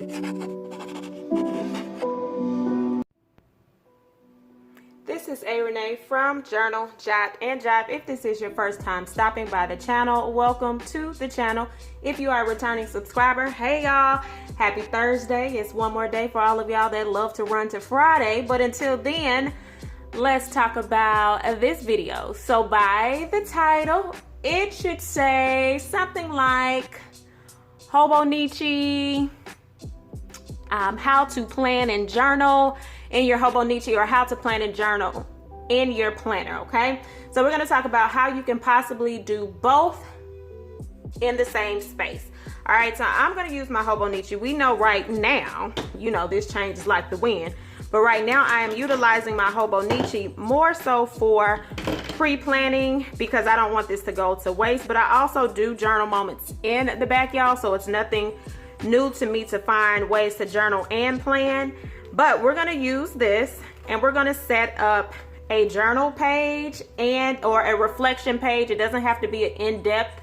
This is A. Renee from Journal, Jot, and Job. If this is your first time stopping by the channel, welcome to the channel. If you are a returning subscriber, hey y'all, happy Thursday. It's one more day for all of y'all that love to run to Friday. But until then, let's talk about this video. So by the title, it should say something like Hobonichi, how to plan and journal in your Hobonichi, or how to plan and journal in your planner, okay? So we're going to talk about how you can possibly do both in the same space. All right, so I'm going to use my Hobonichi. We know right now, you know, this changes like the wind, but right now I am utilizing my Hobonichi more so for pre-planning because I don't want this to go to waste, but I also do journal moments in the back, y'all, so it's nothing new to me to find ways to journal and plan. But we're gonna use this and we're gonna set up a journal page or a reflection page. It doesn't have to be an in-depth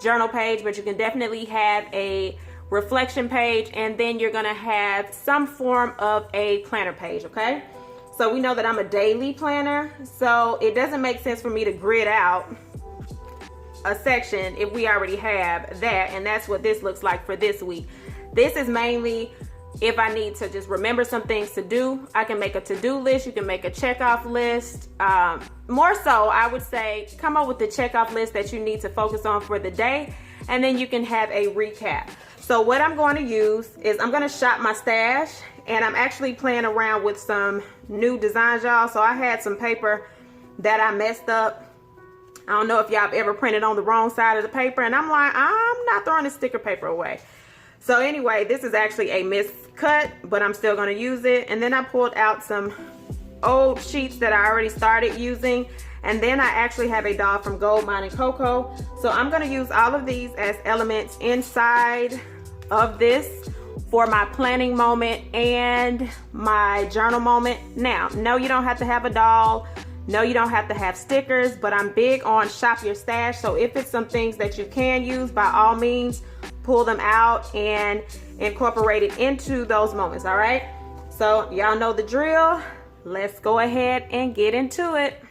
journal page, but you can definitely have a reflection page, and then you're gonna have some form of a planner page, okay? So we know that I'm a daily planner, so it doesn't make sense for me to grid out a section if we already have that, and that's what this looks like for this week. This is mainly if I need to just remember some things to do. I can make a to-do list. You can make a check-off list. More so, I would say come up with the check-off list that you need to focus on for the day, and then you can have a recap. So what I'm going to use is I'm going to shop my stash, and I'm actually playing around with some new designs, y'all. So I had some paper that I messed up. I don't know if y'all have ever printed on the wrong side of the paper, and I'm like, I'm not throwing the sticker paper away. So anyway, this is actually a miscut, but I'm still going to use it. And then I pulled out some old sheets that I already started using. And then I actually have a doll from Gold Mine & Cocoa. So I'm going to use all of these as elements inside of this for my planning moment and my journal moment. Now, no, you don't have to have a doll. No, you don't have to have stickers, but I'm big on shop your stash. So if it's some things that you can use, by all means, pull them out and incorporate it into those moments, all right? So y'all know the drill. Let's go ahead and get into it.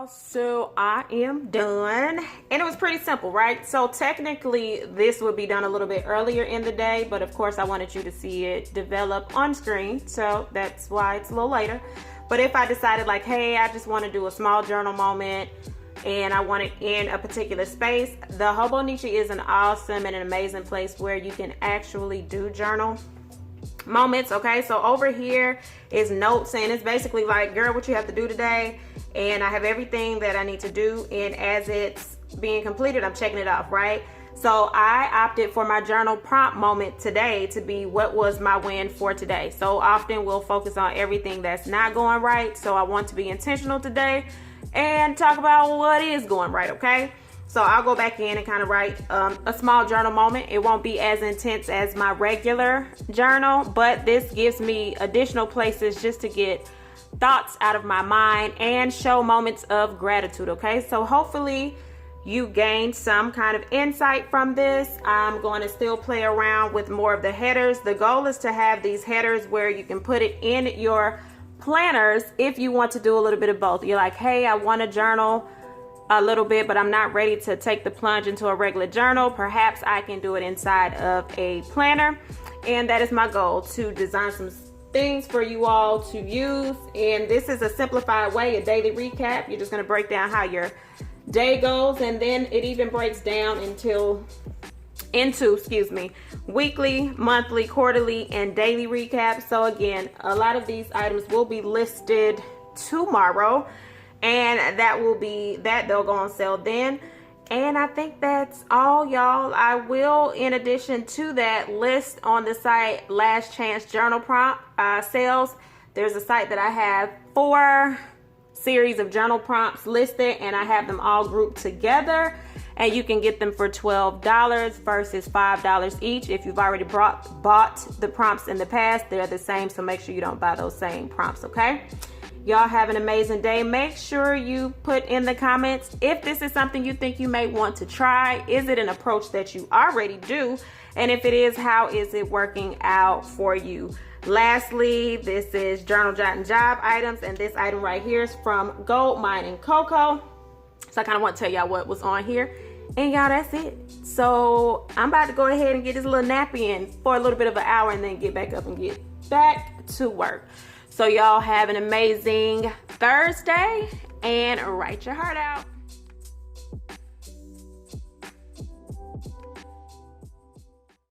So I am done, and it was pretty simple, right? So technically this would be done a little bit earlier in the day, but of course I wanted you to see it develop on screen, so that's why it's a little later. But if I decided like, hey, I just want to do a small journal moment and I want it in a particular space, the Hobonichi is an awesome and an amazing place where you can actually do journal moments, okay? So over here is notes, and it's basically like, girl, what you have to do today, and I have everything that I need to do, and as it's being completed, I'm checking it off, right? So I opted for my journal prompt moment today to be what was my win for today. So often we'll focus on everything that's not going right, so I want to be intentional today and talk about what is going right, okay? So I'll go back in and kind of write a small journal moment. It won't be as intense as my regular journal, but this gives me additional places just to get thoughts out of my mind and show moments of gratitude. Okay, so hopefully you gained some kind of insight from this. I'm going to still play around with more of the headers. The goal is to have these headers where you can put it in your planners if you want to do a little bit of both. You're like, hey, I want to journal a little bit, but I'm not ready to take the plunge into a regular journal. Perhaps I can do it inside of a planner. And that is my goal, to design some things for you all to use. And this is a simplified way, a daily recap. You're just going to break down how your day goes, and then it even breaks down into weekly, monthly, quarterly, and daily recaps. So again, a lot of these items will be listed tomorrow, and they'll go on sale then. And I think that's all, y'all. I will, in addition to that, list on the site Last Chance Journal Prompt sales. There's a site that I have 4 series of journal prompts listed, and I have them all grouped together, and you can get them for $12 versus $5 each. If you've already bought the prompts in the past, they're the same, so make sure you don't buy those same prompts. Okay, y'all have an amazing day. Make sure you put in the comments if this is something you think you may want to try. Is it an approach that you already do? And if it is, how is it working out for you? Lastly, this is Journal Jot and Job items, and this item right here is from Gold Mine and Cocoa. So I kind of want to tell y'all what was on here, and y'all, that's it. So I'm about to go ahead and get this little nap in for a little bit of an hour, and then get back up and get back to work. So y'all have an amazing Thursday, and write your heart out.